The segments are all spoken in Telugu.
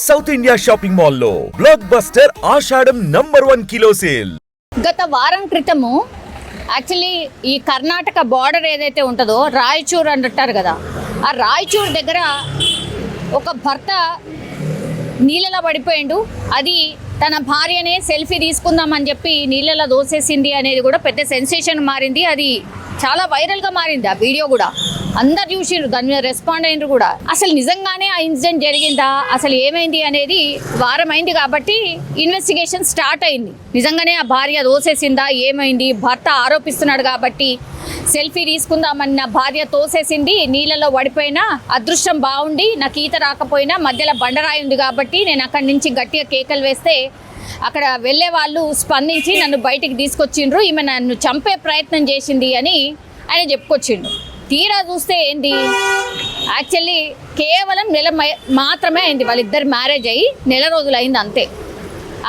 సౌత్ ఇండియా షాపింగ్ మాల్ లో బ్లాక్ బస్టర్ ఆషాఢం #1 కిలో సేల్. గత వారం క్రితము యాక్చువల్లీ ఈ కర్ణాటక బార్డర్ ఏదైతే ఉంటుందో రాయచూర్ అంటారు కదా, ఆ రాయచూర్ దగ్గర ఒక భర్త నీళ్ళలో పడిపోయిండు. అది తన భార్యనే సెల్ఫీ తీసుకుందామని చెప్పి నీళ్ళలో దోసేసింది అనేది కూడా పెద్ద సెన్సేషన్ మారింది. అది చాలా వైరల్గా మారింది. ఆ వీడియో కూడా అందరు చూసిండ్రు, దాని మీద రెస్పాండ్ అయినరు కూడా. అసలు నిజంగానే ఆ ఇన్సిడెంట్ జరిగిందా, అసలు ఏమైంది అనేది వారం అయింది కాబట్టి ఇన్వెస్టిగేషన్ స్టార్ట్ అయింది. నిజంగానే ఆ భార్య దోసేసిందా, ఏమైంది, భర్త ఆరోపిస్తున్నాడు కాబట్టి సెల్ఫీ తీసుకుందామన్న భార్య తోసేసింది, నీళ్ళలో పడిపోయినా అదృష్టం బాగుండి నాకు ఈత రాకపోయినా మధ్యలో బండరాయి ఉంది కాబట్టి నేను అక్కడి నుంచి గట్టిగా కేకలు వేస్తే అక్కడ వెళ్ళే వాళ్ళు స్పందించి నన్ను బయటికి తీసుకొచ్చిండ్రు, ఈమె నన్ను చంపే ప్రయత్నం చేసింది అని ఆయన చెప్పుకొచ్చిండు. తీరా చూస్తే ఏంది, యాక్చువల్లీ కేవలం నెల మాత్రమే అయింది వాళ్ళిద్దరు మ్యారేజ్ అయ్యి, నెల రోజులు అయింది అంతే.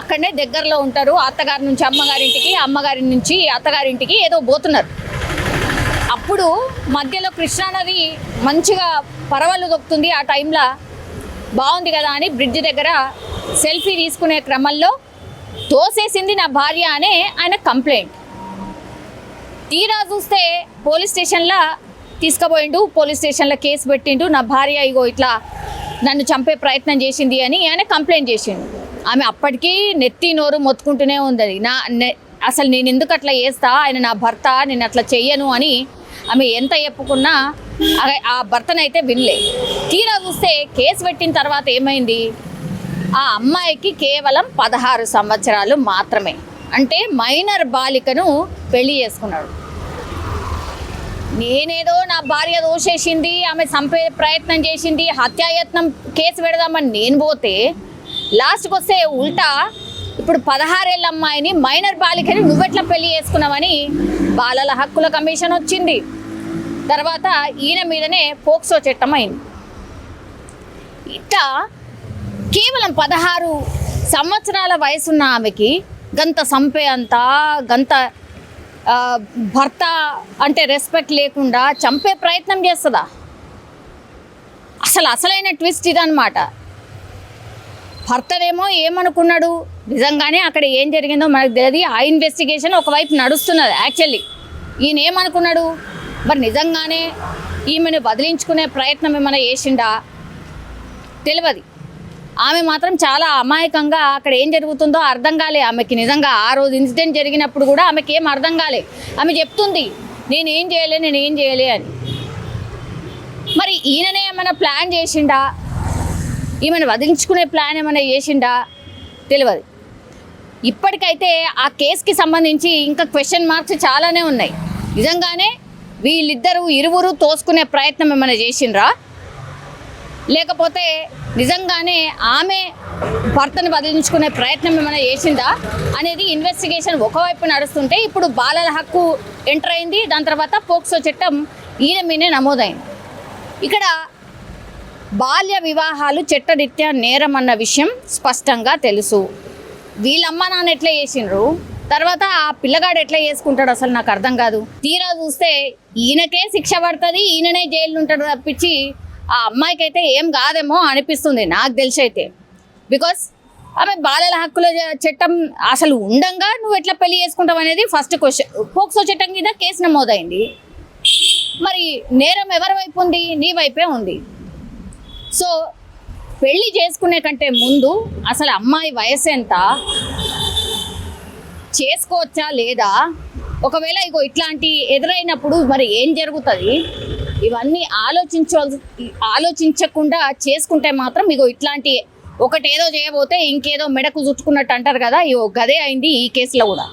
అక్కడనే దగ్గరలో ఉంటారు, అత్తగారి నుంచి అమ్మగారింటికి, అమ్మగారి నుంచి అత్తగారింటికి ఏదో పోతున్నారు. అప్పుడు మధ్యలో కృష్ణానది మంచిగా పరవళ్ళు దొక్కుతుంది. ఆ టైంలో బాగుంది కదా అని బ్రిడ్జ్ దగ్గర సెల్ఫీ తీసుకునే క్రమంలో తోసేసింది నా భార్య అనే ఆయన కంప్లైంట్. తీరా చూస్తే పోలీస్ స్టేషన్లో తీసుకుపోయిండు, పోలీస్ స్టేషన్లో కేసు పెట్టిండు. నా భార్య ఇగో ఇట్లా నన్ను చంపే ప్రయత్నం చేసింది అని ఆయన కంప్లైంట్ చేసిండు. ఆమె అప్పటికీ నెత్తి నోరు మొత్తుకుంటూనే ఉంది. అసలు నేను ఎందుకు అట్లా చేస్తా, ఆయన నా భర్త, నేను అట్లా చెయ్యను అని ఆమె ఎంత చెప్పుకున్నా ఆ భర్తనైతే వినలే. తీరా చూస్తే కేసు పెట్టిన తర్వాత ఏమైంది, ఆ అమ్మాయికి కేవలం 16 సంవత్సరాలు మాత్రమే, అంటే మైనర్ బాలికను పెళ్లి చేసుకున్నాడు. నేనేదో నా భార్య దోషేసింది, ఆమె చంపే ప్రయత్నం చేసింది, హత్యాయత్నం కేసు పెడదామని నేను పోతే లాస్ట్కి వస్తే ఉల్టా ఇప్పుడు 16 ఏళ్ళ అమ్మాయిని, మైనర్ బాలికని నువ్వెట్లా పెళ్లి చేసుకున్నావని బాలల హక్కుల కమిషన్ వచ్చింది. తర్వాత ఈయన మీదనే పోక్సో చట్టం అయింది. ఇట్లా కేవలం 16 సంవత్సరాల వయసున్న ఆమెకి గంత చంపే అంత గంత భర్త అంటే రెస్పెక్ట్ లేకుండా చంపే ప్రయత్నం చేస్తుందా? అసలైన ట్విస్ట్ ఇదన్నమాట. భర్తనేమో ఏమనుకున్నాడు, నిజంగానే అక్కడ ఏం జరిగిందో మనకు తెలియదు. ఆ ఇన్వెస్టిగేషన్ ఒకవైపు నడుస్తున్నది. యాక్చువల్లీ ఈయన ఏమనుకున్నాడు, మరి నిజంగానే ఈమెను వదిలించుకునే ప్రయత్నం ఏమైనా చేసిండా తెలియదు. ఆమె మాత్రం చాలా అమాయకంగా అక్కడ ఏం జరుగుతుందో అర్థం కాలే ఆమెకి. నిజంగా ఆ రోజు ఇన్సిడెంట్ జరిగినప్పుడు కూడా ఆమెకి ఏం అర్థం కాలే. ఆమె చెప్తుంది నేనేం చేయలే అని. మరి ఈయననే ఏమైనా ప్లాన్ చేసిండా, ఈమెను వదిలించుకునే ప్లాన్ ఏమైనా చేసిండా తెలియదు. ఇప్పటికైతే ఆ కేసుకి సంబంధించి ఇంకా క్వశ్చన్ మార్క్స్ చాలానే ఉన్నాయి. నిజంగానే ఇరువురు తోసుకునే ప్రయత్నం ఏమైనా చేసిండ్రా, లేకపోతే నిజంగానే ఆమె భర్తను బదిలించుకునే ప్రయత్నం ఏమైనా చేసిందా అనేది ఇన్వెస్టిగేషన్ ఒకవైపు నడుస్తుంటే, ఇప్పుడు బాలల హక్కు ఎంటర్ అయింది. దాని తర్వాత పోక్సో చట్టం ఈయన మీదే నమోదైంది. ఇక్కడ బాల్య వివాహాలు చట్టరీత్యా నేరం అన్న విషయం స్పష్టంగా తెలుసు. వీళ్ళమ్మ నాన్న ఎట్లా చేసిండ్రు, తర్వాత ఆ పిల్లగాడు ఎట్లా చేసుకుంటాడు అసలు నాకు అర్థం కాదు. తీరా చూస్తే ఈయనకే శిక్ష పడుతుంది, ఈయననే జైలు ఉంటాడు తప్పించి ఆ అమ్మాయికి అయితే ఏం కాదేమో అనిపిస్తుంది నాకు తెలిసి అయితే. బికాస్ ఆమె బాలల హక్కుల చట్టం అసలు ఉండంగా నువ్వు ఎట్లా పెళ్లి చేసుకుంటావు అనేది ఫస్ట్ క్వశ్చన్. పోక్సో చట్టం కింద కేసు నమోదైంది. మరి నేరం ఎవరి వైపు ఉంది, నీ వైపే ఉంది. సో పెళ్లి చేసుకునే కంటే ముందు అసలు అమ్మాయి వయసు ఎంత, చేసుకోవచ్చా లేదా, ఒకవేళ ఇగో ఇట్లాంటి ఎదురైనప్పుడు మరి ఏం జరుగుతుంది, ఇవన్నీ ఆలోచించకుండా చేసుకుంటే మాత్రం ఇగో ఇట్లాంటి ఒకటేదో చేయబోతే ఇంకేదో మెడకు చుట్టుకున్నట్టు అంటారు కదా, ఇగో గదే అయింది ఈ కేసులో కూడా.